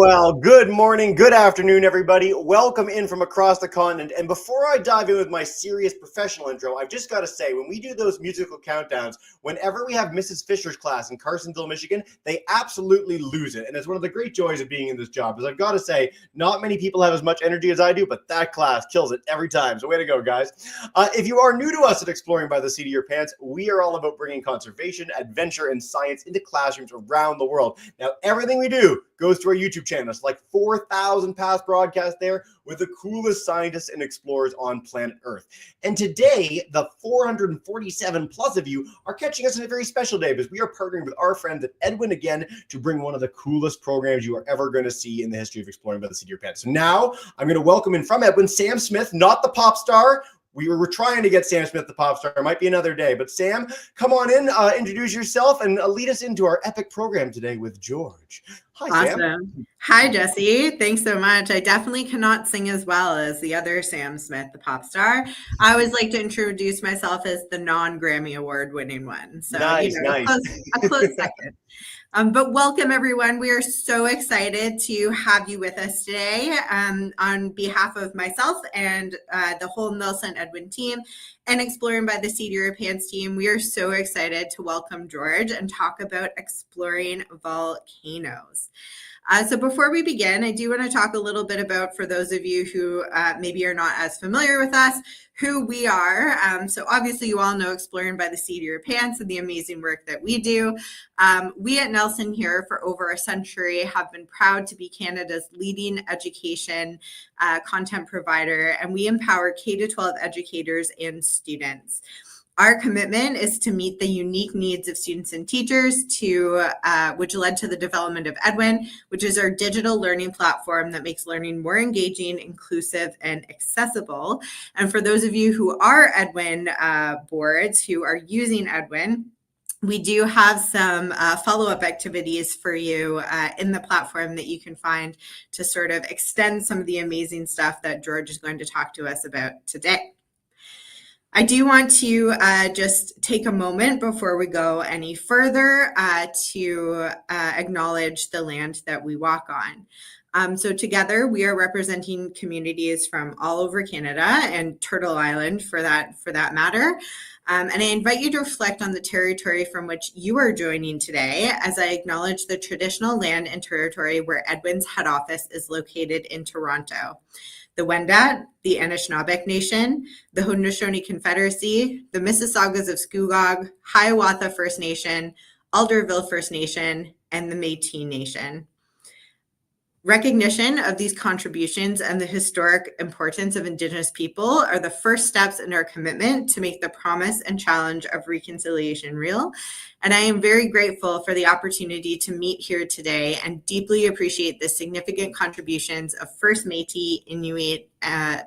Well, good morning, good afternoon, everybody. Welcome in from across the continent. And before I dive in with my serious professional intro, I've just got to say, when we do those musical countdowns, whenever we have Mrs. Fisher's class in Carsonville, Michigan, they absolutely lose it. And it's one of the great joys of being in this job, is I've got to say, not many people have as much energy as I do, but that class kills it every time. So way to go, guys. If you are new to us at Exploring by the Seat of Your Pants, we are all about bringing conservation, adventure, and science into classrooms around the world. Now, everything we do goes to our YouTube channel. It's like 4,000 past broadcasts there with the coolest scientists and explorers on planet Earth. And today, the 447 plus of you are catching us on a very special day because we are partnering with our friends at Edwin again to bring one of the coolest programs you are ever going to see in the history of Exploring by the Seat of Your Pants. So now I'm going to welcome in from Edwin, Sam Smith, not the pop star. We were trying to get Sam Smith, the pop star. It might be another day. But Sam, come on in, introduce yourself, and lead us into our epic program today with George. Hi, Awesome. Sam. Hi, Jesse. Thanks so much. I definitely cannot sing as well as the other Sam Smith, the pop star. I always like to introduce myself as the non-Grammy Award winning one. So, nice. A close second. But welcome, everyone. We are so excited to have you with us today. On behalf of myself and the whole Nelson Edwin team and Exploring by the Seat of Your Pants team, we are so excited to welcome George and talk about exploring volcanoes. So before we begin, I do want to talk a little bit about, for those of you who maybe are not as familiar with us, who we are. So obviously you all know Exploring by the Seat of Your Pants and the amazing work that we do. We at Nelson here for over a century have been proud to be Canada's leading education content provider, and we empower K-12 educators and students. Our commitment is to meet the unique needs of students and teachers, which led to the development of Edwin, which is our digital learning platform that makes learning more engaging, inclusive, and accessible. And for those of you who are Edwin boards, who are using Edwin, we do have some follow-up activities for you in the platform that you can find to sort of extend some of the amazing stuff that George is going to talk to us about today. I do want to just take a moment before we go any further to acknowledge the land that we walk on. So together we are representing communities from all over Canada and Turtle Island for that matter. And I invite you to reflect on the territory from which you are joining today as I acknowledge the traditional land and territory where Edwin's head office is located in Toronto. The Wendat, the Anishinaabeg Nation, the Haudenosaunee Confederacy, the Mississaugas of Scugog, Hiawatha First Nation, Alderville First Nation, and the Métis Nation. Recognition of these contributions and the historic importance of Indigenous people are the first steps in our commitment to make the promise and challenge of reconciliation real. And I am very grateful for the opportunity to meet here today and deeply appreciate the significant contributions of First Métis Inuit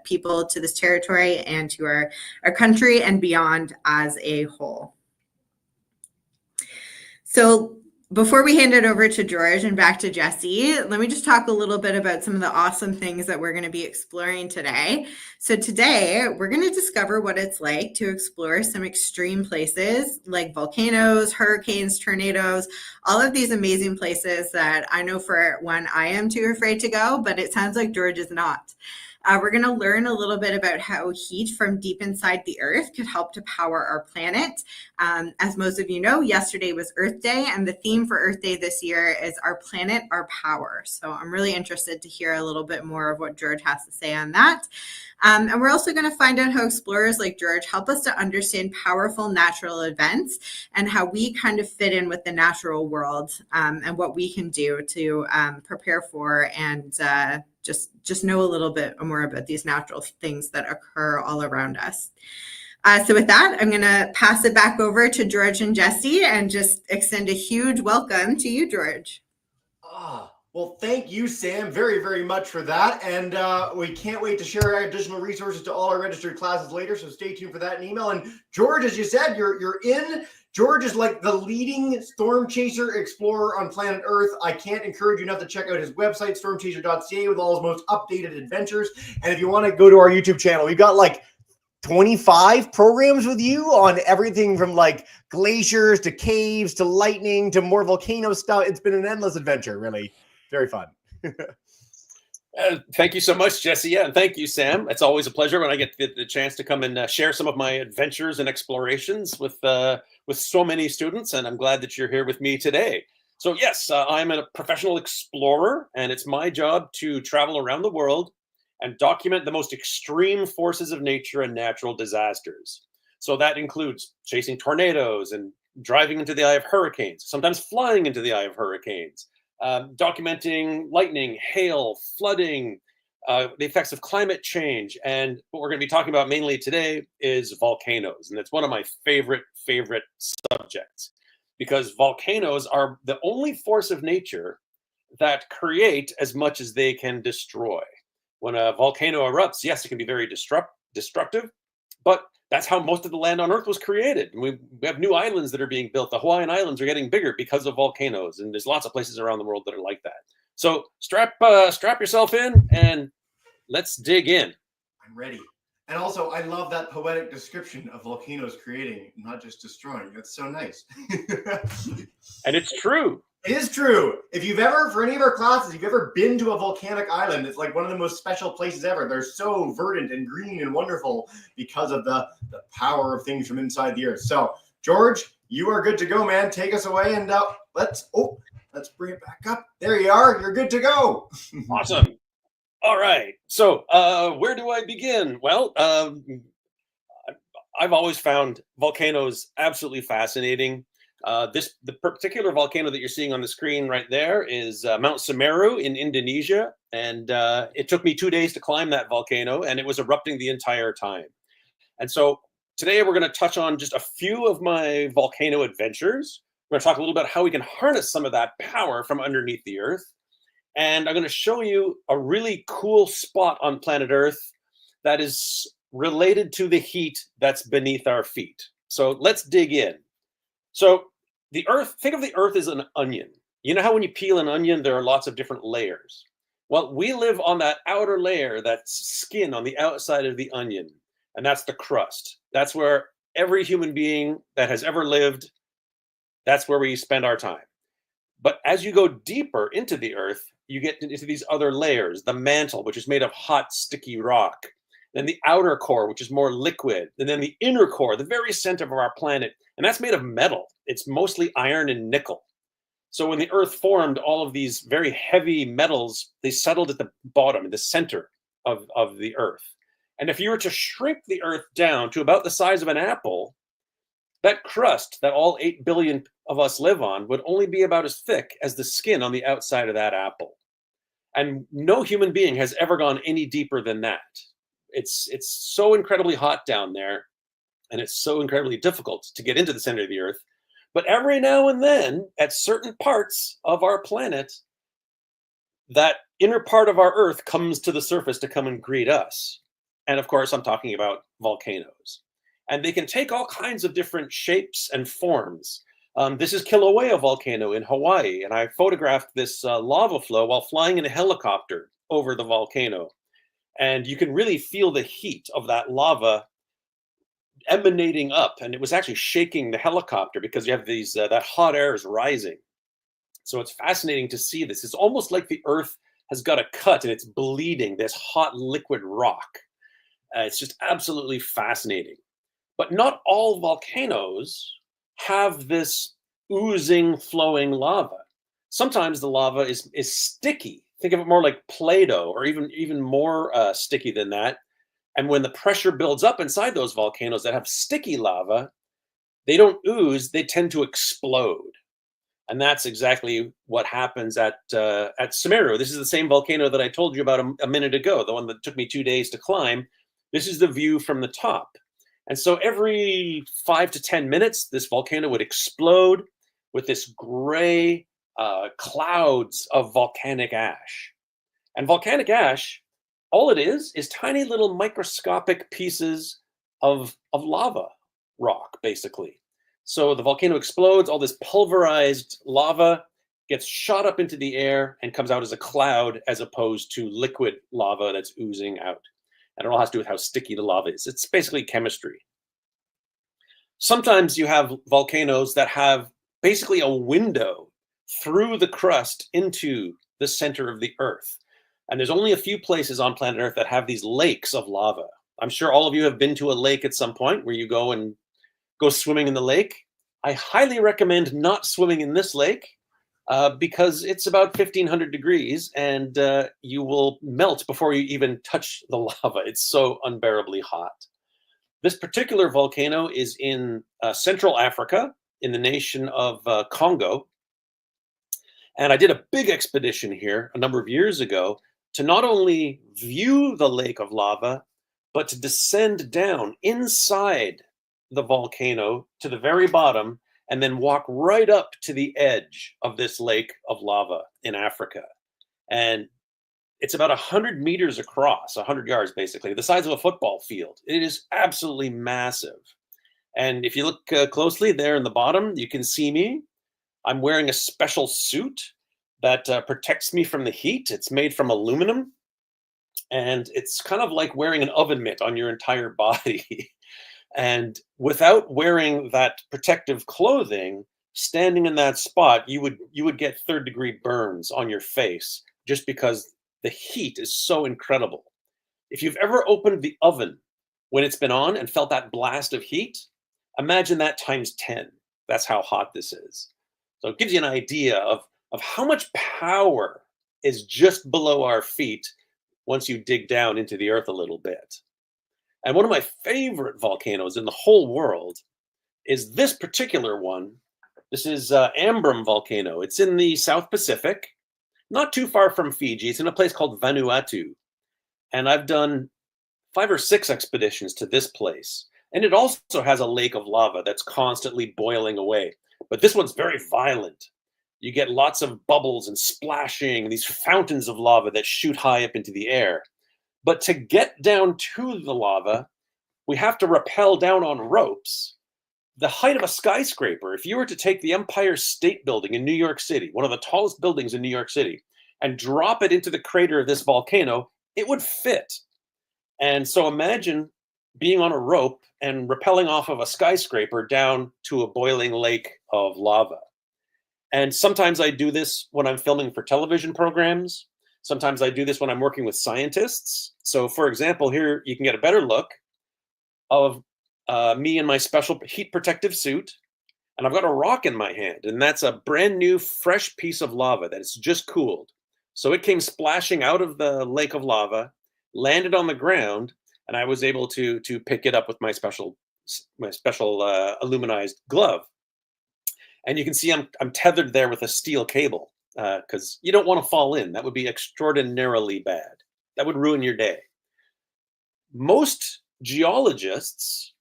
people to this territory and to our country and beyond as a whole. So before we hand it over to George and back to Jesse, let me just talk a little bit about some of the awesome things that we're going to be exploring today. So today, we're going to discover what it's like to explore some extreme places like volcanoes, hurricanes, tornadoes, all of these amazing places that I know for one, I am too afraid to go, but it sounds like George is not. We're going to learn a little bit about how heat from deep inside the earth could help to power our planet. As most of you know, yesterday was Earth Day, and the theme for Earth Day this year is Our Planet, Our Power. So I'm really interested to hear a little bit more of what George has to say on that. And we're also going to find out how explorers like George help us to understand powerful natural events and how we kind of fit in with the natural world and what we can do to prepare for and just know a little bit more about these natural things that occur all around us. So with that, I'm going to pass it back over to George and Jesse and just extend a huge welcome to you, George. Well, thank you, Sam, very, very much for that. And we can't wait to share our additional resources to all our registered classes later. So stay tuned for that in email. And George, as you said, you're in. George is like the leading storm chaser explorer on planet Earth. I can't encourage you enough to check out his website, stormchaser.ca, with all his most updated adventures. And if you want to go to our YouTube channel, we've got like 25 programs with you on everything from like glaciers to caves to lightning to more volcano stuff. It's been an endless adventure, really. Very fun. Thank you so much, Jesse. Yeah, and thank you, Sam. It's always a pleasure when I get the chance to come and share some of my adventures and explorations with so many students, and I'm glad that you're here with me today. So yes, I'm a professional explorer, and it's my job to travel around the world and document the most extreme forces of nature and natural disasters. So that includes chasing tornadoes and driving into the eye of hurricanes, sometimes flying into the eye of hurricanes, documenting lightning, hail, flooding, the effects of climate change. And what we're going to be talking about mainly today is volcanoes. And it's one of my favorite subjects, because volcanoes are the only force of nature that create as much as they can destroy. When a volcano erupts, yes, it can be very destructive, but that's how most of the land on Earth was created. And we have new islands that are being built. The Hawaiian Islands are getting bigger because of volcanoes, and there's lots of places around the world that are like that. So strap yourself in and let's dig in. I'm ready. And also, I love that poetic description of volcanoes creating, not just destroying. That's so nice. And it's true. It is true. If you've ever, for any of our classes, if you've ever been to a volcanic island, it's like one of the most special places ever. They're so verdant and green and wonderful because of the power of things from inside the earth. So, George, you are good to go, man. Take us away, and let's bring it back up. There you are. You're good to go. Awesome. All right. So, where do I begin? Well, I've always found volcanoes absolutely fascinating. The particular volcano that you're seeing on the screen right there is Mount Semeru in Indonesia, and it took me 2 days to climb that volcano, and it was erupting the entire time. And so today we're going to touch on just a few of my volcano adventures. We're going to talk a little bit how we can harness some of that power from underneath the earth, and I'm going to show you a really cool spot on planet Earth that is related to the heat that's beneath our feet. So let's dig in. So the Earth, think of the Earth as an onion. You know how when you peel an onion, there are lots of different layers? Well, we live on that outer layer, that skin on the outside of the onion, and that's the crust. That's where every human being that has ever lived, that's where we spend our time. But as you go deeper into the Earth, you get into these other layers, the mantle, which is made of hot, sticky rock, then the outer core, which is more liquid, and then the inner core, the very center of our planet, and that's made of metal. It's mostly iron and nickel. So when the Earth formed, all of these very heavy metals, they settled at the bottom, in the center of the Earth. And if you were to shrink the Earth down to about the size of an apple, that crust that all 8 billion of us live on would only be about as thick as the skin on the outside of that apple. And no human being has ever gone any deeper than that. It's so incredibly hot down there, and it's so incredibly difficult to get into the center of the Earth. But every now and then, at certain parts of our planet, that inner part of our Earth comes to the surface to come and greet us. And of course, I'm talking about volcanoes. And they can take all kinds of different shapes and forms. This is Kilauea volcano in Hawaii, and I photographed this lava flow while flying in a helicopter over the volcano. And you can really feel the heat of that lava emanating up, and it was actually shaking the helicopter because you have these that hot air is rising. So it's fascinating to see this. It's almost like the Earth has got a cut and it's bleeding this hot liquid rock. It's just absolutely fascinating. But not all volcanoes have this oozing, flowing lava. Sometimes the lava is sticky. Think of it more like Play-Doh, or even more sticky than that. And when the pressure builds up inside those volcanoes that have sticky lava, they don't ooze, they tend to explode. And that's exactly what happens at Semeru. This is the same volcano that I told you about a minute ago, the one that took me 2 days to climb. This is the view from the top. And so every 5 to 10 minutes, this volcano would explode with this gray clouds of volcanic ash. And volcanic ash, all it is tiny little microscopic pieces of lava rock, basically. So the volcano explodes, all this pulverized lava gets shot up into the air and comes out as a cloud, as opposed to liquid lava that's oozing out. And it all has to do with how sticky the lava is. It's basically chemistry. Sometimes you have volcanoes that have basically a window through the crust into the center of the Earth. And there's only a few places on planet Earth that have these lakes of lava. I'm sure all of you have been to a lake at some point where you go swimming in the lake. I highly recommend not swimming in this lake because it's about 1,500 degrees and you will melt before you even touch the lava. It's so unbearably hot. This particular volcano is in Central Africa, in the nation of Congo. And I did a big expedition here a number of years ago to not only view the lake of lava, but to descend down inside the volcano to the very bottom and then walk right up to the edge of this lake of lava in Africa. And it's about 100 meters across, 100 yards basically, the size of a football field. It is absolutely massive. And if you look closely there in the bottom, you can see me. I'm wearing a special suit that protects me from the heat. It's made from aluminum. And it's kind of like wearing an oven mitt on your entire body. And without wearing that protective clothing, standing in that spot, you would get third-degree burns on your face just because the heat is so incredible. If you've ever opened the oven when it's been on and felt that blast of heat, imagine that times 10. That's how hot this is. So it gives you an idea of how much power is just below our feet once you dig down into the earth a little bit. And one of my favorite volcanoes in the whole world is this particular one. This is Ambrum volcano. It's in the South Pacific, not too far from Fiji. It's in a place called Vanuatu. And I've done 5 or 6 expeditions to this place. And it also has a lake of lava that's constantly boiling away. But this one's very violent. You get lots of bubbles and splashing, these fountains of lava that shoot high up into the air. But to get down to the lava, we have to rappel down on ropes the height of a skyscraper. If you were to take the Empire State Building in New York City, one of the tallest buildings in New York City, and drop it into the crater of this volcano, it would fit. And so imagine being on a rope and rappelling off of a skyscraper down to a boiling lake of lava. And sometimes I do this when I'm filming for television programs. Sometimes I do this when I'm working with scientists. So for example, here you can get a better look of me in my special heat protective suit. And I've got a rock in my hand, and that's a brand new fresh piece of lava that is just cooled. So it came splashing out of the lake of lava, landed on the ground, and I was able to pick it up with my special aluminized glove. And you can see I'm tethered there with a steel cable because you don't want to fall in. That would be extraordinarily bad. That would ruin your day. Most geologists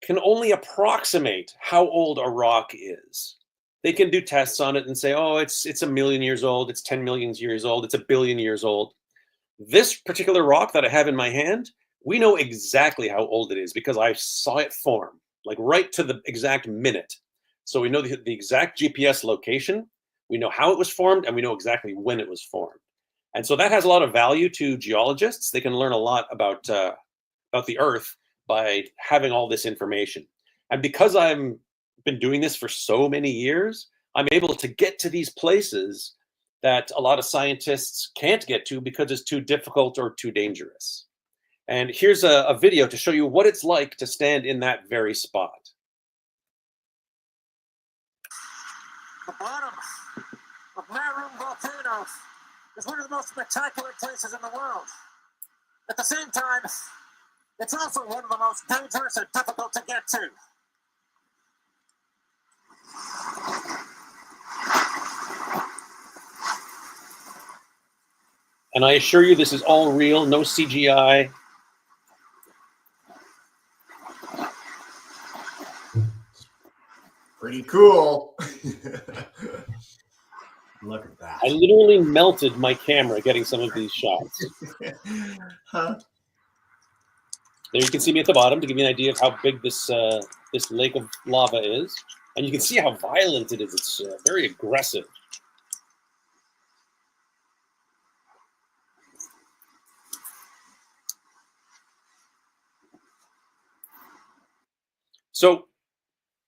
can only approximate how old a rock is. They can do tests on it and say, oh, it's 1 million years old, it's 10 million years old, it's 1 billion years old. This particular rock that I have in my hand, we know exactly how old it is because I saw it form, like right to the exact minute. So we know the exact GPS location, we know how it was formed, and we know exactly when it was formed. And so that has a lot of value to geologists. They can learn a lot about the Earth by having all this information. And because I've been doing this for so many years, I'm able to get to these places that a lot of scientists can't get to because it's too difficult or too dangerous. And here's a video to show you what it's like to stand in that very spot. The bottom of Meru volcano is one of the most spectacular places in the world. At the same time, it's also one of the most dangerous and difficult to get to. And I assure you this is all real, no CGI. Pretty cool. Look at that. I literally melted my camera getting some of these shots. Huh? There you can see me at the bottom to give you an idea of how big this lake of lava is. And you can see how violent it is. It's very aggressive. So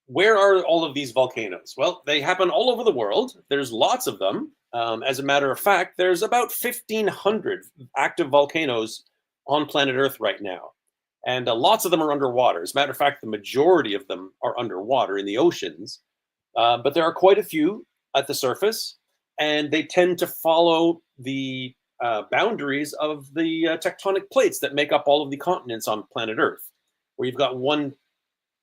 where are all of these volcanoes? Well, they happen all over the world. There's lots of them. As a matter of fact, there's about 1,500 active volcanoes on planet Earth right now. And lots of them are underwater. As a matter of fact, the majority of them are underwater in the oceans. But there are quite a few at the surface, and they tend to follow the boundaries of the tectonic plates that make up all of the continents on planet Earth, where you've got one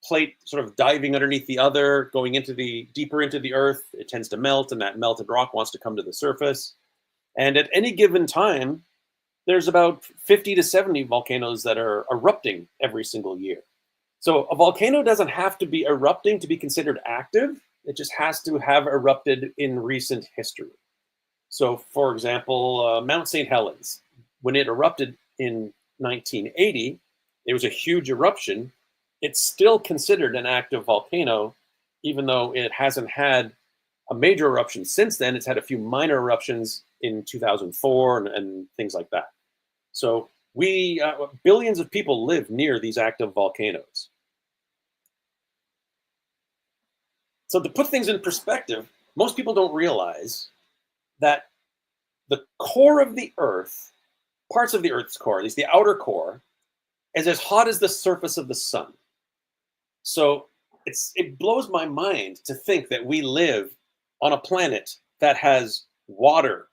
plate sort of diving underneath the other, going into the deeper into the Earth. It tends to melt, and that melted rock wants to come to the surface. And at any given time, there's about 50 to 70 volcanoes that are erupting every single year. So a volcano doesn't have to be erupting to be considered active. It just has to have erupted in recent history. So, for example, Mount St. Helens, when it erupted in 1980, it was a huge eruption. It's still considered an active volcano, even though it hasn't had a major eruption since then. It's had a few minor eruptions in 2004 and things like that. So billions of people live near these active volcanoes. So to put things in perspective, most people don't realize that the core of the Earth, parts of the Earth's core, at least the outer core, is as hot as the surface of the sun. So it blows my mind to think that we live on a planet that has water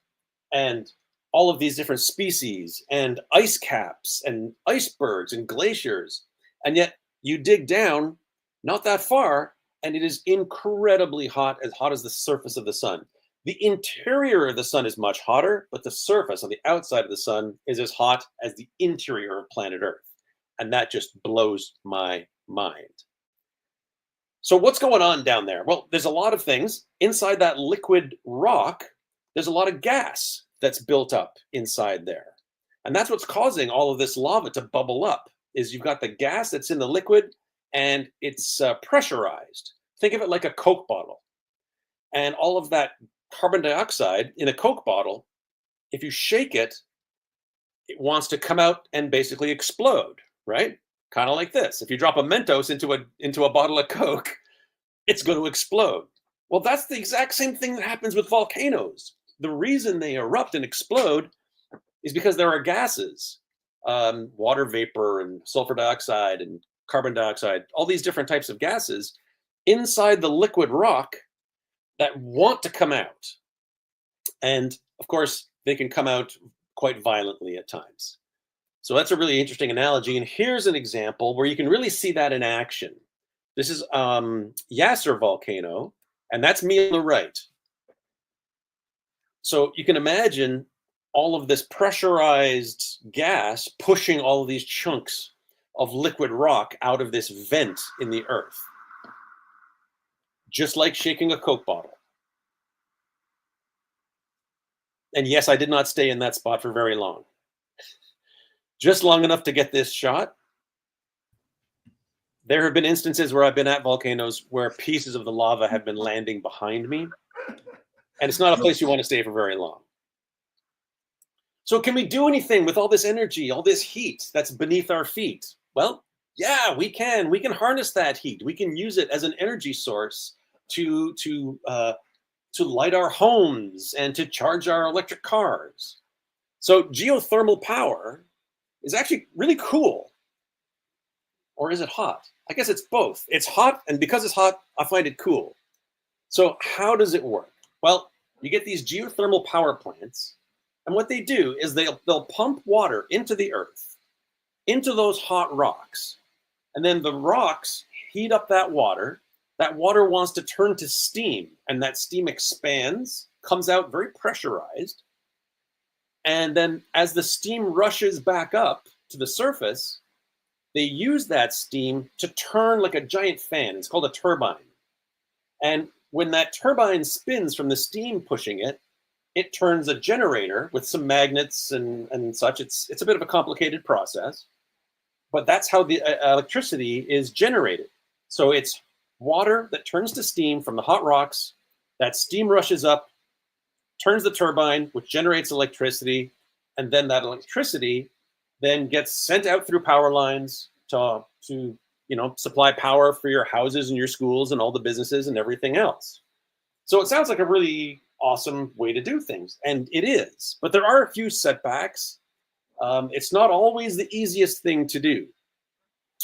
and all of these different species and ice caps and icebergs and glaciers. And yet you dig down not that far, and it is incredibly hot as the surface of the sun. The interior of the sun is much hotter, but the surface on the outside of the sun is as hot as the interior of planet Earth. And that just blows my mind. So what's going on down there? Well, there's a lot of things. Inside that liquid rock, there's a lot of gas that's built up inside there. And that's what's causing all of this lava to bubble up, is you've got the gas that's in the liquid and it's pressurized. Think of it like a Coke bottle. And all of that carbon dioxide in a Coke bottle, if you shake it, it wants to come out and basically explode, right? Kind of like this. If you drop a Mentos into a bottle of Coke, it's going to explode. Well, that's the exact same thing that happens with volcanoes. The reason they erupt and explode is because there are gases, water vapor and sulfur dioxide and carbon dioxide, all these different types of gases inside the liquid rock that want to come out. And of course, they can come out quite violently at times. So that's a really interesting analogy. And here's an example where you can really see that in action. This is Yasser volcano, and that's me on the right. So you can imagine all of this pressurized gas pushing all of these chunks of liquid rock out of this vent in the earth, just like shaking a Coke bottle. And yes, I did not stay in that spot for very long. Just long enough to get this shot. There have been instances where I've been at volcanoes where pieces of the lava have been landing behind me. And it's not a place you want to stay for very long. So can we do anything with all this energy, all this heat that's beneath our feet? Well, yeah, we can. We can harness that heat. We can use it as an energy source to light our homes and to charge our electric cars. So geothermal power is actually really cool. Or is it hot? I guess it's both. It's hot, and because it's hot, I find it cool. So how does it work? Well, you get these geothermal power plants, and what they do is they'll pump water into the earth, into those hot rocks, and then the rocks heat up that water. That water wants to turn to steam, and that steam expands, comes out very pressurized, and then as the steam rushes back up to the surface, they use that steam to turn like a giant fan. It's called a turbine. And when that turbine spins from the steam pushing it, it turns a generator with some magnets and such. It's a bit of a complicated process, but that's how the electricity is generated. So it's water that turns to steam from the hot rocks. That steam rushes up, turns the turbine, which generates electricity, and then that electricity then gets sent out through power lines to supply power for your houses and your schools and all the businesses and everything else. So it sounds like a really awesome way to do things. And it is. But there are a few setbacks. It's not always the easiest thing to do.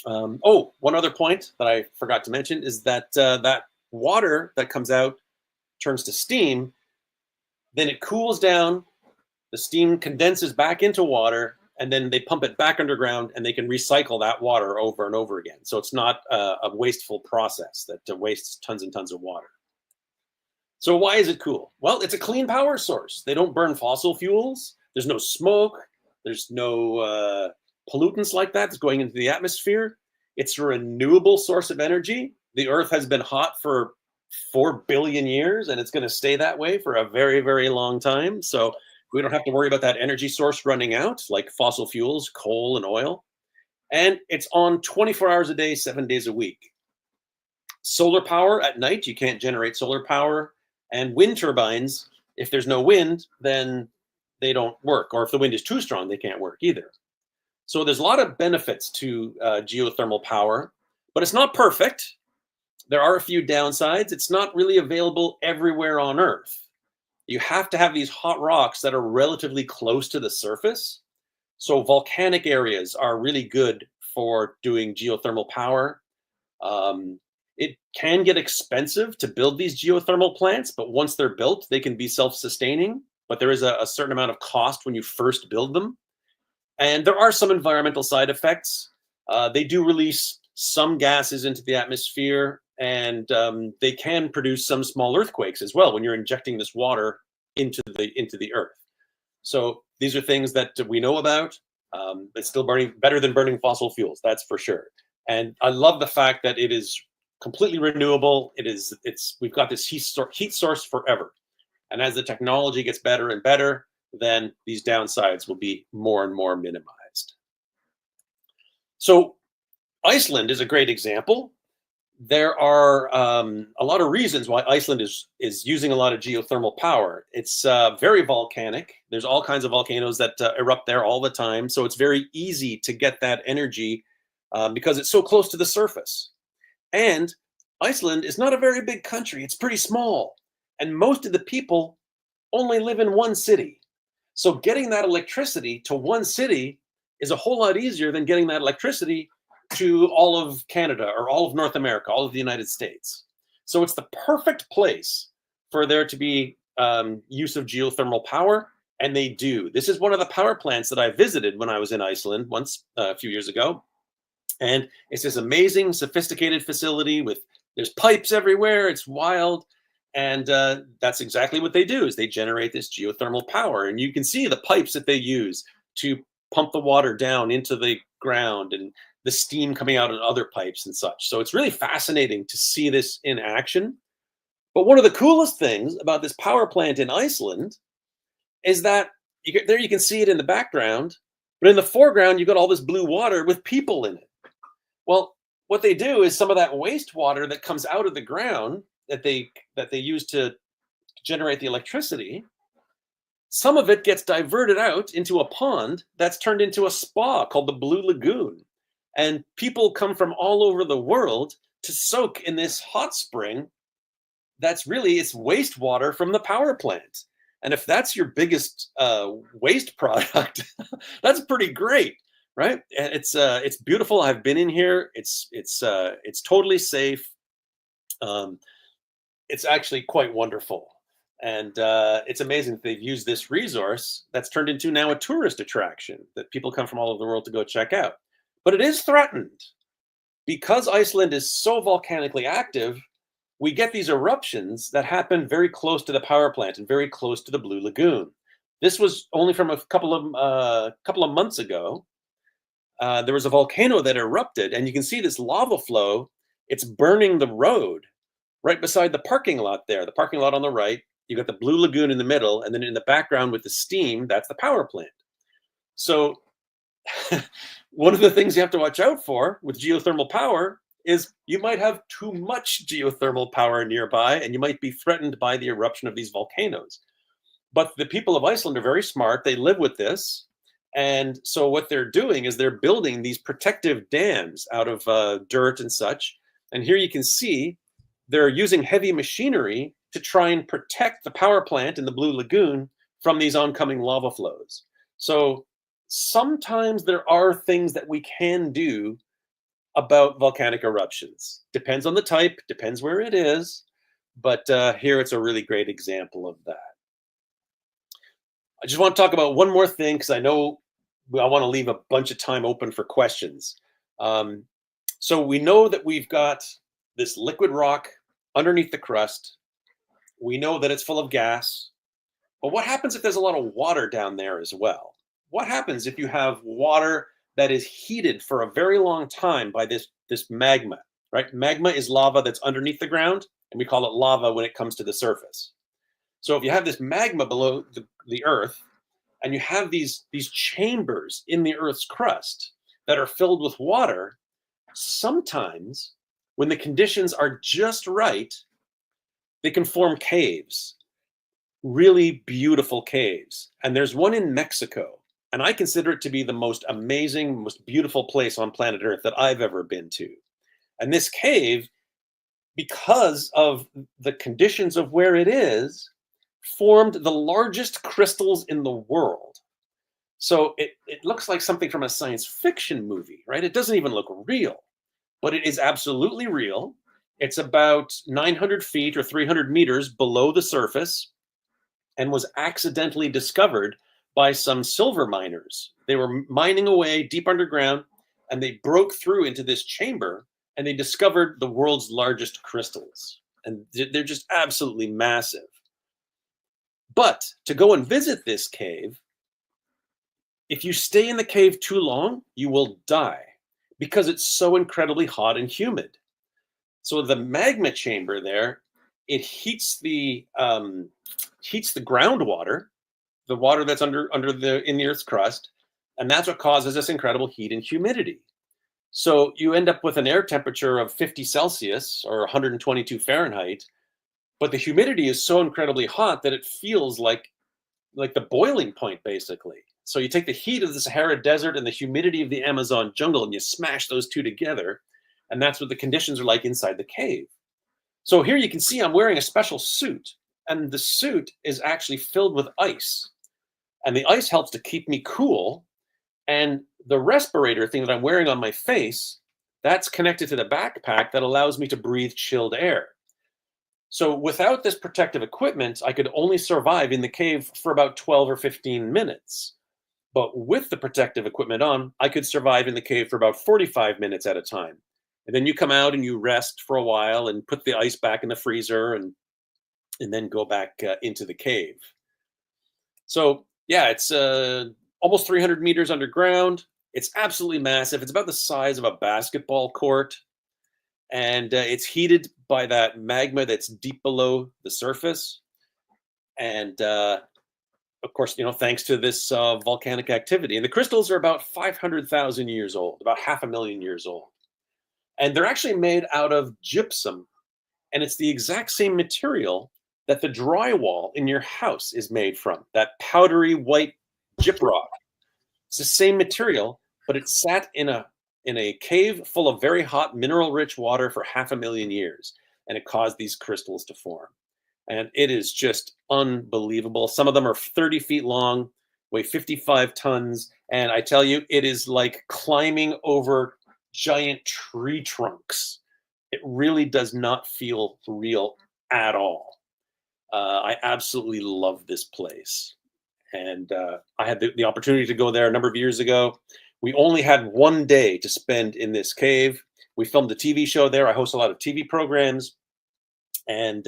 One other point that I forgot to mention is that that water that comes out turns to steam, then it cools down, the steam condenses back into water, and then they pump it back underground, and they can recycle that water over and over again. So it's not a wasteful process that wastes tons and tons of water. So why is it cool? Well, it's a clean power source. They don't burn fossil fuels. There's no smoke. There's no pollutants like that that's going into the atmosphere. It's a renewable source of energy. The Earth has been hot for 4 billion years, and it's going to stay that way for a very, very long time. So we don't have to worry about that energy source running out like fossil fuels, coal and oil. And it's on 24 hours a day, 7 days a week. Solar power at night, you can't generate solar power. And wind turbines, if there's no wind, then they don't work. Or if the wind is too strong, they can't work either. So there's a lot of benefits to geothermal power, but it's not perfect. There are a few downsides. It's not really available everywhere on Earth. You have to have these hot rocks that are relatively close to the surface. So volcanic areas are really good for doing geothermal power. It can get expensive to build these geothermal plants, but once they're built, they can be self-sustaining. But there is a certain amount of cost when you first build them. And there are some environmental side effects. They do release some gases into the atmosphere, and they can produce some small earthquakes as well when you're injecting this water into the earth. So these are things that we know about. It's still better than burning fossil fuels, that's for sure. And I love the fact that it is completely renewable. We've got this heat source forever. And as the technology gets better and better, then these downsides will be more and more minimized. So Iceland is a great example. There are a lot of reasons why Iceland is using a lot of geothermal power. It's very volcanic. There's all kinds of volcanoes that erupt there all the time. So it's very easy to get that energy because it's so close to the surface. And Iceland is not a very big country. It's pretty small. And most of the people only live in one city. So getting that electricity to one city is a whole lot easier than getting that electricity to all of Canada or all of North America, all of the United States. So it's the perfect place for there to be use of geothermal power, and they do. This is one of the power plants that I visited when I was in Iceland once a few years ago. And it's this amazing, sophisticated facility with, there's pipes everywhere, it's wild. And that's exactly what they do, is they generate this geothermal power. And you can see the pipes that they use to pump the water down into the ground and the steam coming out of other pipes and such. So it's really fascinating to see this in action. But one of the coolest things about this power plant in Iceland is that there you can see it in the background, but in the foreground, you've got all this blue water with people in it. Well, what they do is some of that wastewater that comes out of the ground that they use to generate the electricity, some of it gets diverted out into a pond that's turned into a spa called the Blue Lagoon. And people come from all over the world to soak in this hot spring that's really, it's wastewater from the power plant. And if that's your biggest waste product, that's pretty great, right? And it's beautiful. I've been in here. It's totally safe. It's actually quite wonderful. And it's amazing that they've used this resource that's turned into now a tourist attraction that people come from all over the world to go check out. But it is threatened. Because Iceland is so volcanically active, we get these eruptions that happen very close to the power plant and very close to the Blue Lagoon. This was only from a couple of months ago. There was a volcano that erupted, and you can see this lava flow. It's burning the road right beside the parking lot there. The parking lot on the right, you got the Blue Lagoon in the middle, and then in the background with the steam, that's the power plant. So one of the things you have to watch out for with geothermal power is you might have too much geothermal power nearby, and you might be threatened by the eruption of these volcanoes. But the people of Iceland are very smart. They live with this. And so what they're doing is they're building these protective dams out of dirt and such. And here you can see they're using heavy machinery to try and protect the power plant in the Blue Lagoon from these oncoming lava flows. So sometimes there are things that we can do about volcanic eruptions. Depends on the type, depends where it is, but here it's a really great example of that. I just want to talk about one more thing because I know I want to leave a bunch of time open for questions. So we know that we've got this liquid rock underneath the crust. We know that it's full of gas. But what happens if there's a lot of water down there as well? What happens if you have water that is heated for a very long time by this magma, right? Magma is lava that's underneath the ground, and we call it lava when it comes to the surface. So if you have this magma below the earth, and you have these chambers in the earth's crust that are filled with water, sometimes when the conditions are just right, they can form caves, really beautiful caves. And there's one in Mexico, and I consider it to be the most amazing, most beautiful place on planet Earth that I've ever been to. And this cave, because of the conditions of where it is, formed the largest crystals in the world. So it looks like something from a science fiction movie, right? It doesn't even look real, but it is absolutely real. It's about 900 feet or 300 meters below the surface and was accidentally discovered by some silver miners. They were mining away deep underground, and they broke through into this chamber, and they discovered the world's largest crystals. And they're just absolutely massive. But to go and visit this cave, if you stay in the cave too long, you will die because it's so incredibly hot and humid. So the magma chamber there, it heats the groundwater, the water that's in the Earth's crust, and that's what causes this incredible heat and humidity. So you end up with an air temperature of 50 Celsius or 122 Fahrenheit, but the humidity is so incredibly hot that it feels like the boiling point, basically. So you take the heat of the Sahara Desert and the humidity of the Amazon jungle, and you smash those two together, and that's what the conditions are like inside the cave. So here you can see I'm wearing a special suit, and the suit is actually filled with ice. And the ice helps to keep me cool, and the respirator thing that I'm wearing on my face, that's connected to the backpack that allows me to breathe chilled air. So without this protective equipment, I could only survive in the cave for about 12 or 15 minutes. But with the protective equipment on, I could survive in the cave for about 45 minutes at a time. And then you come out and you rest for a while and put the ice back in the freezer and then go back into the cave. So yeah, it's almost 300 meters underground. It's absolutely massive. It's about the size of a basketball court. And it's heated by that magma that's deep below the surface. And of course, thanks to this volcanic activity. And the crystals are about 500,000 years old, about 500,000 years old. And they're actually made out of gypsum. And it's the exact same material that the drywall in your house is made from, that powdery white gyprock. It's the same material, but it sat in a cave full of very hot mineral-rich water for 500,000 years, and it caused these crystals to form. And it is just unbelievable. Some of them are 30 feet long, weigh 55 tons, and I tell you, it is like climbing over giant tree trunks. It really does not feel real at all. I absolutely love this place. And I had the opportunity to go there a number of years ago. We only had one day to spend in this cave. We filmed a TV show there. I host a lot of TV programs. And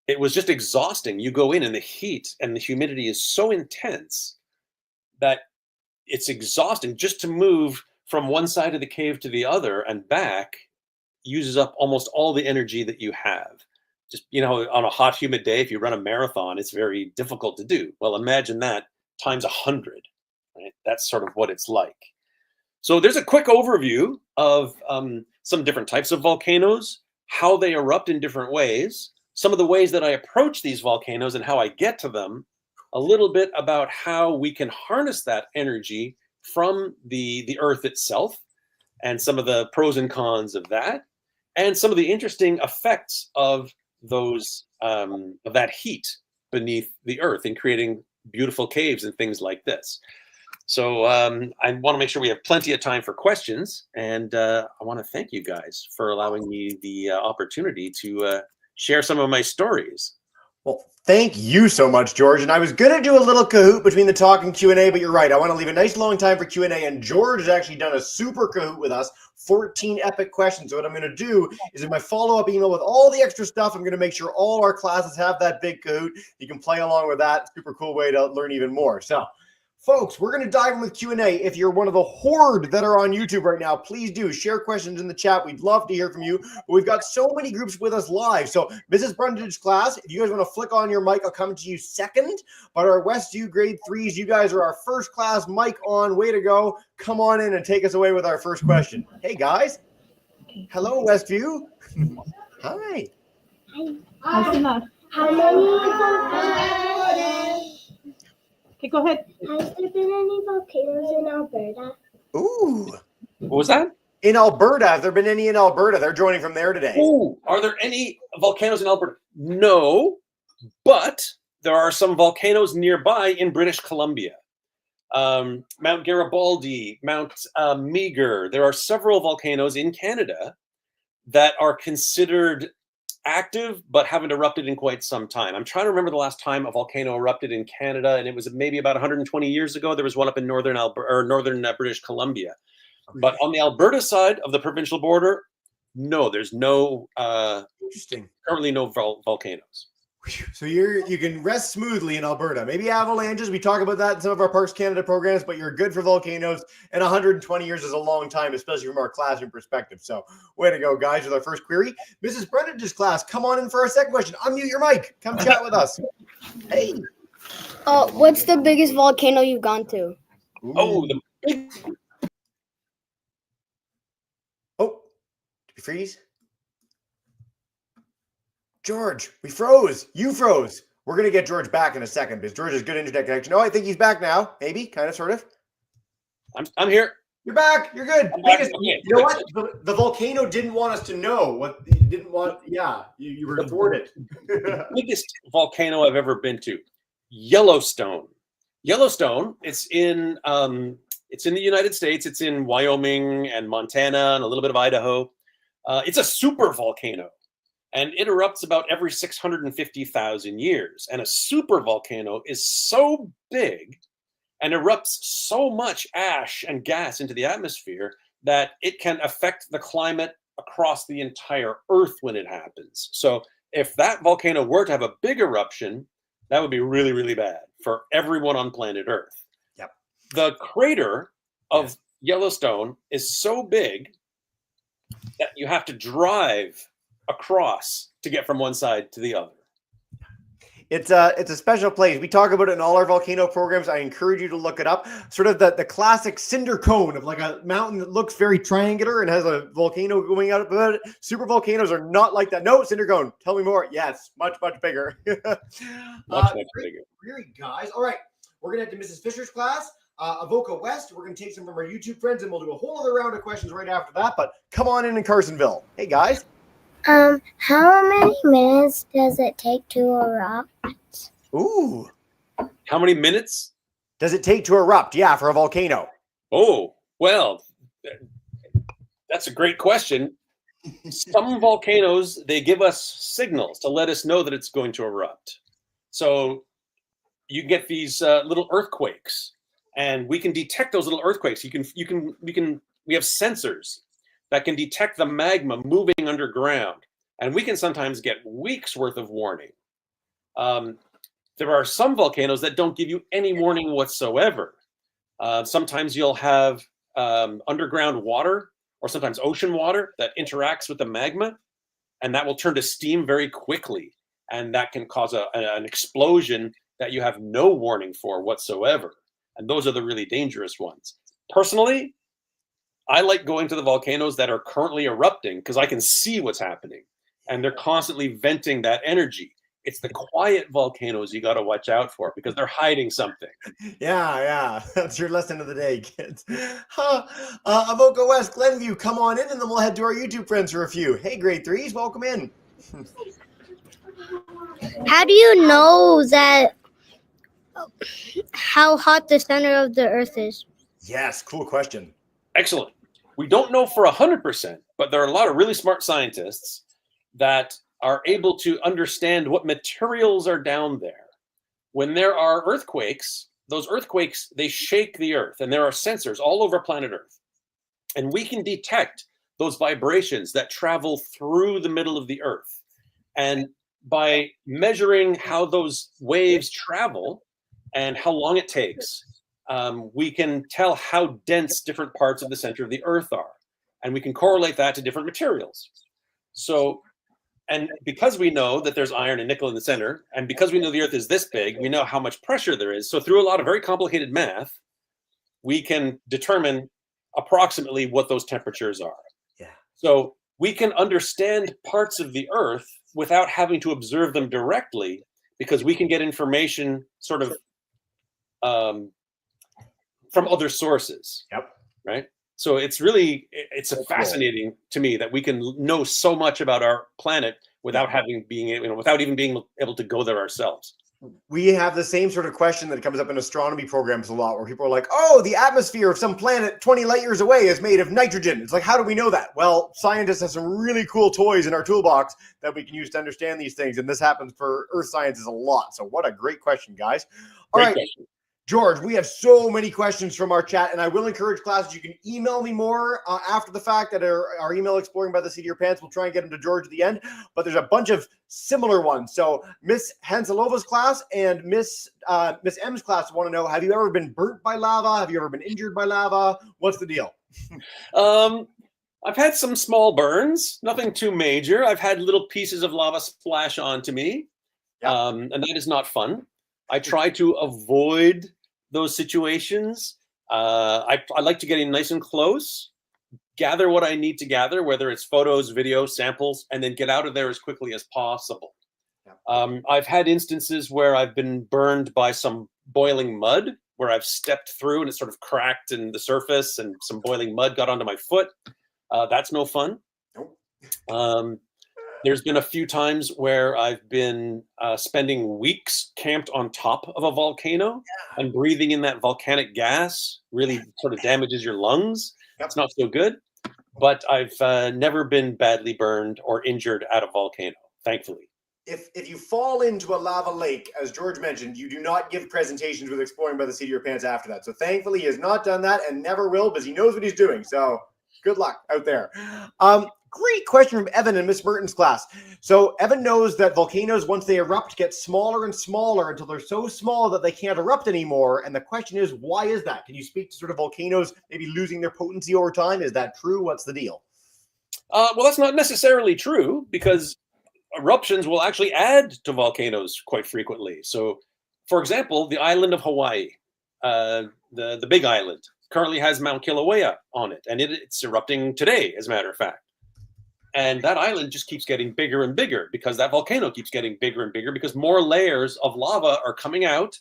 it was just exhausting. You go in and the heat and the humidity is so intense that it's exhausting. Just to move from one side of the cave to the other and back uses up almost all the energy that you have. Just, on a hot, humid day, if you run a marathon, it's very difficult to do. Well, imagine that times 100. Right? That's sort of what it's like. So there's a quick overview of some different types of volcanoes, how they erupt in different ways, some of the ways that I approach these volcanoes and how I get to them, a little bit about how we can harness that energy from the earth itself, and some of the pros and cons of that, and some of the interesting effects of that heat beneath the earth and creating beautiful caves and things like this. So I want to make sure we have plenty of time for questions, and I want to thank you guys for allowing me the opportunity to share some of my stories. Well, thank you so much, George. And I was going to do a little Kahoot between the talk and Q&A, but you're right. I want to leave a nice long time for Q&A, and George has actually done a super Kahoot with us, 14 epic questions. So what I'm going to do is in my follow-up email with all the extra stuff, I'm going to make sure all our classes have that big Kahoot. You can play along with that. Super cool way to learn even more. So, folks, we're going to dive in with Q&A. If you're one of the horde that are on YouTube right now, please do share questions in the chat. We'd love to hear from you. But we've got so many groups with us live. So Mrs. Brundage's class, if you guys want to flick on your mic, I'll come to you second. But our Westview grade 3s, you guys are our first class mic on. Way to go. Come on in and take us away with our first question. Hey, guys. Hello, Westview. Hi. Hi. How many? Okay, go ahead. Has there been any volcanoes in Alberta? Ooh. What was that? In Alberta. Have there been any in Alberta? They're joining from there today. Ooh, are there any volcanoes in Alberta? No, but there are some volcanoes nearby in British Columbia. Mount Garibaldi, Mount Meager. There are several volcanoes in Canada that are considered active but haven't erupted in quite some time. I'm trying to remember the last time a volcano erupted in Canada, and it was maybe about 120 years ago. There was one up in northern British Columbia. But on the Alberta side of the provincial border, no, there's no Interesting. currently no volcanoes. So you can rest smoothly in Alberta. Maybe avalanches. We talk about that in some of our Parks Canada programs, but you're good for volcanoes. And 120 years is a long time, especially from our classroom perspective. So way to go, guys, with our first query. Mrs. Brendage's class, come on in for our second question. Unmute your mic. Come chat with us. Hey. What's the biggest volcano you've gone to? Ooh. Oh, the big Oh, did we freeze? George, we froze. You froze. We're going to get George back in a second because George has good internet connection. Oh, I think he's back now. Maybe, kind of, sort of. I'm here. You're back. You're good. Okay. You know what? The volcano didn't want us to know what he didn't want. Yeah, you were thwarted. Biggest volcano I've ever been to, Yellowstone. Yellowstone. It's in the United States. It's in Wyoming and Montana and a little bit of Idaho. It's a super volcano. And it erupts about every 650,000 years. And a super volcano is so big and erupts so much ash and gas into the atmosphere that it can affect the climate across the entire Earth when it happens. So if that volcano were to have a big eruption, that would be really, really bad for everyone on planet Earth. Yep. The crater of Yellowstone is so big that you have to drive across to get from one side to the other. It's a special place. We talk about it in all our volcano programs. I encourage you to look it up. Sort of the classic cinder cone of like a mountain that looks very triangular and has a volcano going out about it. Super volcanoes are not like that. No, cinder cone. Tell me more. Yes, much bigger. Much bigger. Really, guys. All right, we're gonna head to Mrs. Fisher's class. Avoca West. We're gonna take some from our YouTube friends, and we'll do a whole other round of questions right after that. But come on in Carsonville. Hey, guys. How many minutes does it take to erupt? Ooh. How many minutes does it take to erupt? Yeah, for a volcano. Oh, well, that's a great question. Some volcanoes, they give us signals to let us know that it's going to erupt. So you get these little earthquakes, and we can detect those little earthquakes. We have sensors that can detect the magma moving underground, and we can sometimes get weeks worth of warning. There are some volcanoes that don't give you any warning whatsoever. Sometimes you'll have underground water or sometimes ocean water that interacts with the magma, and that will turn to steam very quickly, and that can cause an explosion that you have no warning for whatsoever. And those are the really dangerous ones. Personally, I like going to the volcanoes that are currently erupting because I can see what's happening, and they're constantly venting that energy. It's the quiet volcanoes you got to watch out for because they're hiding something. Yeah. That's your lesson of the day, kids. Avoca West, Glenview, come on in, and then we'll head to our YouTube friends for a few. Hey, grade 3s, welcome in. How do you know that how hot the center of the Earth is? Yes, cool question. Excellent. We don't know for 100%, but there are a lot of really smart scientists that are able to understand what materials are down there. When there are earthquakes, those earthquakes, they shake the Earth, and there are sensors all over planet Earth. And we can detect those vibrations that travel through the middle of the Earth. And by measuring how those waves travel and how long it takes, we can tell how dense different parts of the center of the Earth are. And we can correlate that to different materials. So, and because we know that there's iron and nickel in the center, and because we know the Earth is this big, we know how much pressure there is. So through a lot of very complicated math, we can determine approximately what those temperatures are. Yeah. So we can understand parts of the Earth without having to observe them directly, because we can get information sort of from other sources. Yep. Right. So it's fascinating to me that we can know so much about our planet without without even being able to go there ourselves. We have the same sort of question that comes up in astronomy programs a lot, where people are like, oh, the atmosphere of some planet 20 light years away is made of nitrogen. It's like, how do we know that? Well, scientists have some really cool toys in our toolbox that we can use to understand these things. And this happens for earth sciences a lot. So what a great question, guys. All right. Question. George, we have so many questions from our chat, and I will encourage classes. You can email me more after the fact at our email exploring by the seat of your pants. We'll try and get them to George at the end, but there's a bunch of similar ones. So Miss Hanselova's class and Miss M's class want to know, have you ever been burnt by lava? Have you ever been injured by lava? What's the deal? I've had some small burns, nothing too major. I've had little pieces of lava splash onto me, and that is not fun. I try to avoid those situations. I like to get in nice and close, gather what I need to gather, whether it's photos, video, samples, and then get out of there as quickly as possible. I've had instances where I've been burned by some boiling mud, where I've stepped through and it sort of cracked in the surface and some boiling mud got onto my foot. That's no fun. There's been a few times where I've been spending weeks camped on top of a volcano, and breathing in that volcanic gas really sort of damages your lungs. It's not so good, but I've never been badly burned or injured at a volcano, thankfully. If you fall into a lava lake, as George mentioned, you do not give presentations with Exploring by the Seat of Your Pants after that. So thankfully he has not done that and never will, because he knows what he's doing. So good luck out there. Great question from Evan in Miss Merton's class. So Evan knows that volcanoes, once they erupt, get smaller and smaller until they're so small that they can't erupt anymore. And the question is, why is that? Can you speak to sort of volcanoes maybe losing their potency over time? Is that true? What's the deal? Well, that's not necessarily true, because eruptions will actually add to volcanoes quite frequently. So, for example, the island of Hawaii, the big island, currently has Mount Kilauea on it, and it's erupting today, as a matter of fact. And that island just keeps getting bigger and bigger because that volcano keeps getting bigger and bigger, because more layers of lava are coming out,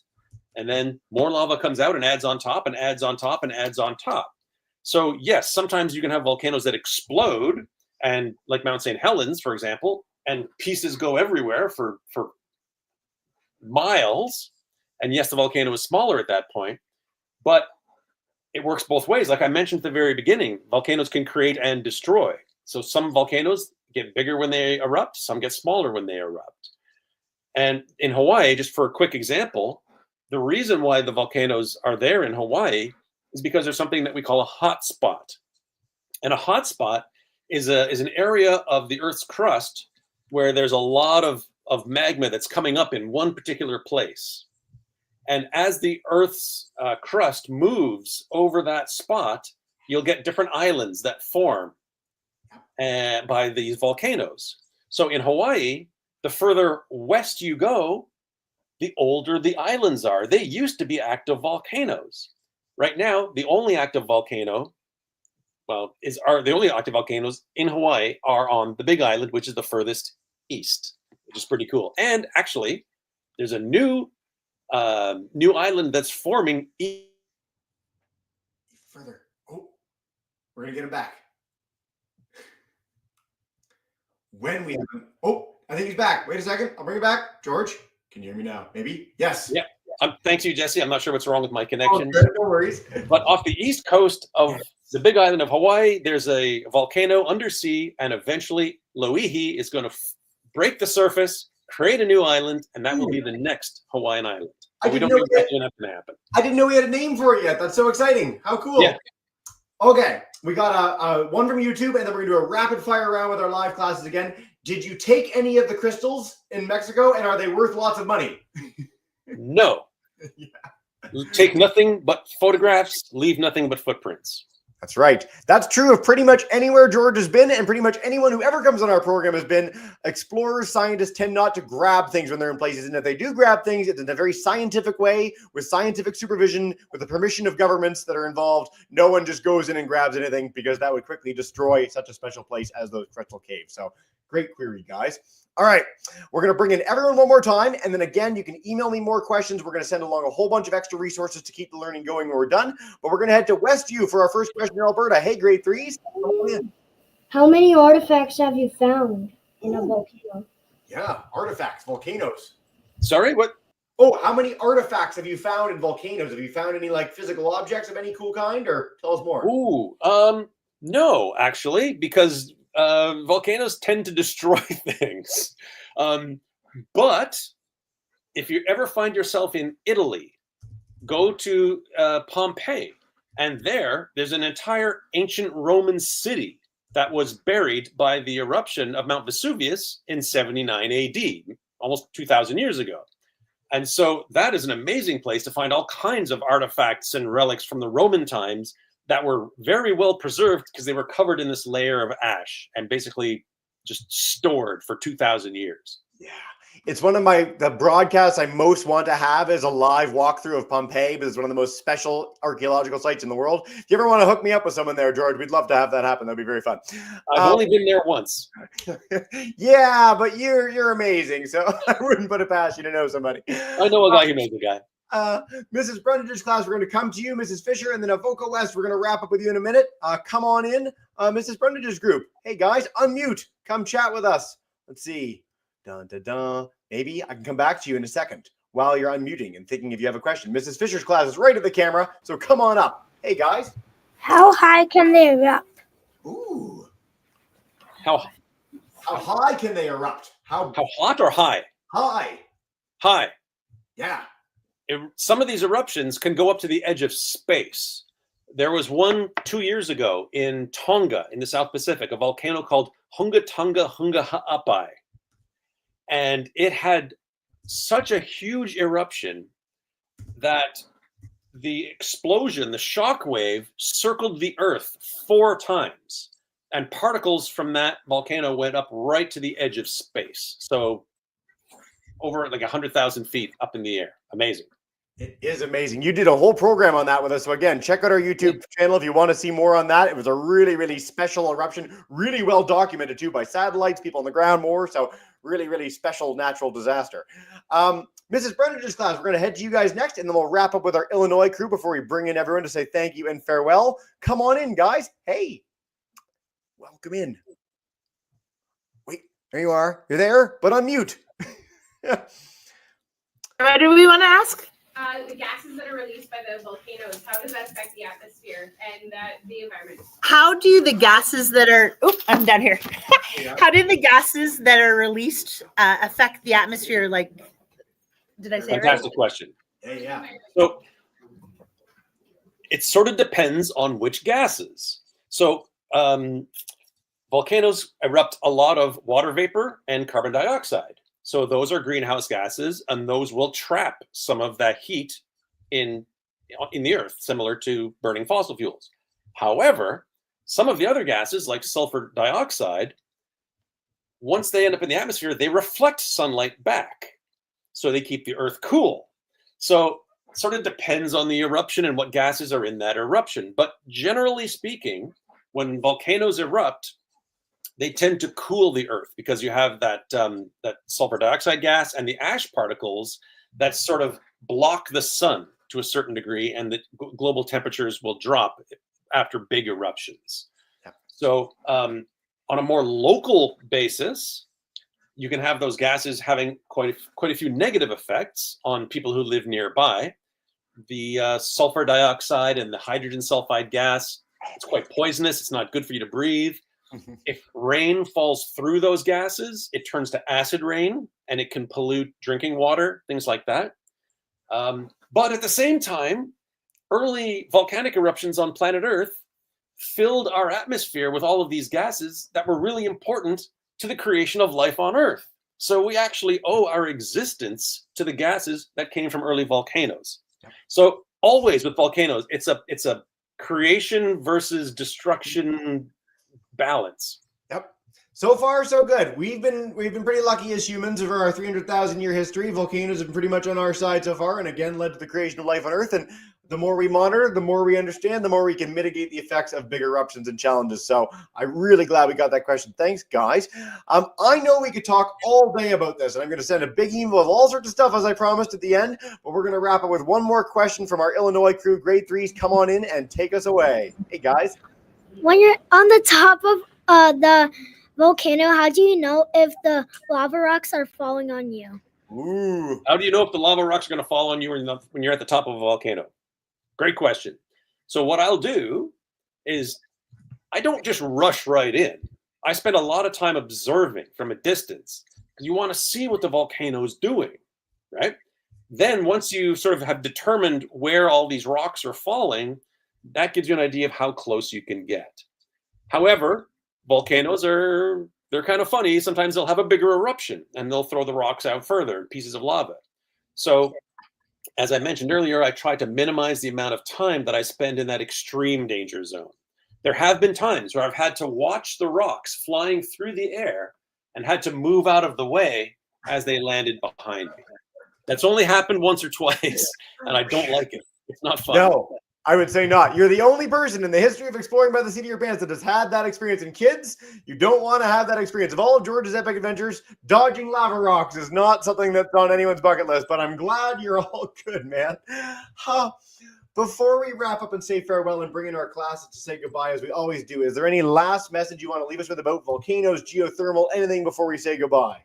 and then more lava comes out and adds on top and adds on top and adds on top. So yes, sometimes you can have volcanoes that explode, and like Mount St. Helens, for example, and pieces go everywhere for miles. And yes, the volcano is smaller at that point, but it works both ways. Like I mentioned at the very beginning, volcanoes can create and destroy. So some volcanoes get bigger when they erupt, some get smaller when they erupt. And in Hawaii, just for a quick example, the reason why the volcanoes are there in Hawaii is because there's something that we call a hot spot. And a hot spot is an area of the Earth's crust where there's a lot of magma that's coming up in one particular place. And as the Earth's crust moves over that spot, you'll get different islands that form by these volcanoes. So in Hawaii, the further west you go, the older the islands are. They used to be active volcanoes. Right now, the only active volcano, the only active volcanoes in Hawaii are on the Big Island, which is the furthest east, which is pretty cool. And actually, there's a new island that's forming further. Oh, we're gonna get him back. When we have him. Oh, I think he's back. Wait a second. I'll bring it back. George, can you hear me now? Maybe? Yes. Yeah. Thanks you, Jesse. I'm not sure what's wrong with my connection. Oh, no worries. But off the east coast of the big island of Hawaii, there's a volcano undersea, and eventually Loihi is going to break the surface, create a new island, and that will be the next Hawaiian island. So we don't imagine that's going to happen. I didn't know we had a name for it yet. That's so exciting. How cool. Yeah. Okay. We got a one from YouTube, and then we're going to do a rapid fire round with our live classes again. Did you take any of the crystals in Mexico, and are they worth lots of money? No. Yeah. Take nothing but photographs, leave nothing but footprints. That's right. That's true of pretty much anywhere George has been, and pretty much anyone who ever comes on our program has been. Explorers, scientists tend not to grab things when they're in places, and if they do grab things, it's in a very scientific way, with scientific supervision, with the permission of governments that are involved. No one just goes in and grabs anything, because that would quickly destroy such a special place as those crystal caves. So great query, guys. All right, we're going to bring in everyone one more time, and then again, you can email me more questions. We're going to send along a whole bunch of extra resources to keep the learning going when we're done, but we're going to head to Westview for our first question in Alberta. Hey, grade threes. How many artifacts have you found in a volcano? Yeah, artifacts, volcanoes. Sorry, what? Oh, how many artifacts have you found in volcanoes? Have you found any like physical objects of any cool kind, or tell us more? Ooh, no, actually, because volcanoes tend to destroy things. But if you ever find yourself in Italy, go to Pompeii, and there's an entire ancient Roman city that was buried by the eruption of Mount Vesuvius in 79 AD, almost 2,000 years ago. And so that is an amazing place to find all kinds of artifacts and relics from the Roman times that were very well preserved because they were covered in this layer of ash and basically just stored for 2,000 years. Yeah. It's one of the broadcasts I most want to have is a live walkthrough of Pompeii, because it's one of the most special archaeological sites in the world. If you ever want to hook me up with someone there, George, we'd love to have that happen. That'd be very fun. I've only been there once. Yeah, but you're amazing, so I wouldn't put it past you to know somebody. I know a guy who knows a guy. Mrs. Brundage's class, we're going to come to you, Mrs. Fisher, and then at Vocal West, we're going to wrap up with you in a minute. Come on in, Mrs. Brundage's group. Hey, guys, unmute. Come chat with us. Let's see. Dun, dun, dun. Maybe I can come back to you in a second while you're unmuting and thinking if you have a question. Mrs. Fisher's class is right at the camera, so come on up. Hey, guys. How high can they erupt? Ooh. How high can they erupt? How hot or high? High. High. Yeah. Some of these eruptions can go up to the edge of space. There was one 2 years ago in Tonga in the South Pacific, a volcano called Hunga Tonga Hunga Ha'apai. And it had such a huge eruption that the explosion, the shock wave, circled the Earth 4 times. And particles from that volcano went up right to the edge of space. So over like 100,000 feet up in the air. Amazing. It is amazing. You did a whole program on that with us. So again, check out our YouTube channel if you want to see more on that. It was a really, really special eruption, really well documented too by satellites, people on the ground more. So really, really special natural disaster. Mrs. Brendage's class, we're going to head to you guys next, and then we'll wrap up with our Illinois crew before we bring in everyone to say thank you and farewell. Come on in, guys. Hey, welcome in. Wait, there you are. You're there, but on mute. What do we want to ask? The gases that are released by the volcanoes, how does that affect the atmosphere and the environment? How do the gases that are I'm down here. How do the gases that are released affect the atmosphere? Like, did I say Fantastic right? question. Yeah. So it sort of depends on which gases. So volcanoes erupt a lot of water vapor and carbon dioxide. So those are greenhouse gases, and those will trap some of that heat in the earth, similar to burning fossil fuels. However, some of the other gases, like sulfur dioxide, once they end up in the atmosphere, they reflect sunlight back. So they keep the earth cool. So it sort of depends on the eruption and what gases are in that eruption. But generally speaking, when volcanoes erupt, they tend to cool the earth because you have that sulfur dioxide gas and the ash particles that sort of block the sun to a certain degree, and the global temperatures will drop after big eruptions. So on a more local basis, you can have those gases having quite a few negative effects on people who live nearby. The sulfur dioxide and the hydrogen sulfide gas, it's quite poisonous. It's not good for you to breathe. If rain falls through those gases, it turns to acid rain, and it can pollute drinking water, things like that. But at the same time, early volcanic eruptions on planet Earth filled our atmosphere with all of these gases that were really important to the creation of life on Earth. So we actually owe our existence to the gases that came from early volcanoes. So always with volcanoes, it's a creation versus destruction balance. Yep. So far, so good. We've been pretty lucky as humans over our 300,000 year history. Volcanoes have been pretty much on our side so far, and again led to the creation of life on Earth. And the more we monitor, the more we understand, the more we can mitigate the effects of big eruptions and challenges. So I'm really glad we got that question. Thanks, guys. I know we could talk all day about this, and I'm going to send a big email of all sorts of stuff as I promised at the end, but we're going to wrap up with one more question from our Illinois crew. Grade 3s, come on in and take us away. Hey, guys. When you're on the top of the volcano, how do you know if the lava rocks are falling on you? Ooh. How do you know if the lava rocks are going to fall on you when you're at the top of a volcano? Great question. So what I'll do is I don't just rush right in. I spend a lot of time observing from a distance because you want to see what the volcano is doing, right? Then once you sort of have determined where all these rocks are falling, that gives you an idea of how close you can get. However, volcanoes they're kind of funny. Sometimes they'll have a bigger eruption and they'll throw the rocks out further, pieces of lava. So as I mentioned earlier, I try to minimize the amount of time that I spend in that extreme danger zone. There have been times where I've had to watch the rocks flying through the air and had to move out of the way as they landed behind me. That's only happened once or twice, and I don't like it. It's not fun. No, I would say not. You're the only person in the history of exploring by the seat of your pants that has had that experience. And kids, you don't want to have that experience. Of all of George's epic adventures, dodging lava rocks is not something that's on anyone's bucket list, but I'm glad you're all good, man. Before we wrap up and say farewell and bring in our classes to say goodbye, as we always do, is there any last message you want to leave us with about volcanoes, geothermal, anything before we say goodbye?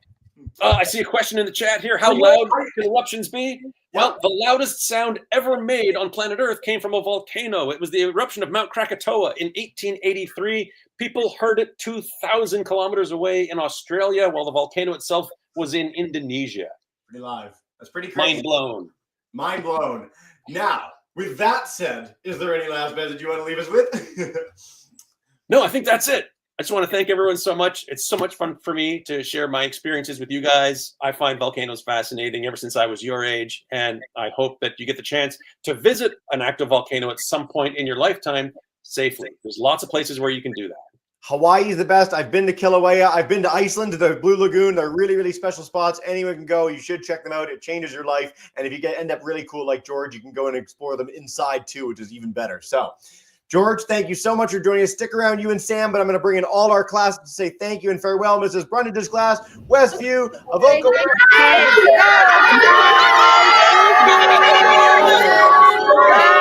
I see a question in the chat here. How loud can eruptions be? Well, the loudest sound ever made on planet Earth came from a volcano. It was the eruption of Mount Krakatoa in 1883. People heard it 2,000 kilometers away in Australia, while the volcano itself was in Indonesia. Pretty live. That's pretty crazy. Mind blown. Mind blown. Now, with that said, is there any last message you want to leave us with? No, I think that's it. I just want to thank everyone so much. It's so much fun for me to share my experiences with you guys. I find volcanoes fascinating ever since I was your age, and I hope that you get the chance to visit an active volcano at some point in your lifetime safely. There's lots of places where you can do that. Hawaii is the best. I've been to Kilauea. I've been to Iceland, to the Blue Lagoon. They're really, really special spots. Anyone can go. You should check them out. It changes your life. And if you end up really cool like George, you can go and explore them inside too, which is even better. So, George, thank you so much for joining us. Stick around, you and Sam, but I'm going to bring in all our classes to say thank you and farewell. Mrs. Brundage's class, Westview, a vocal. Thank you.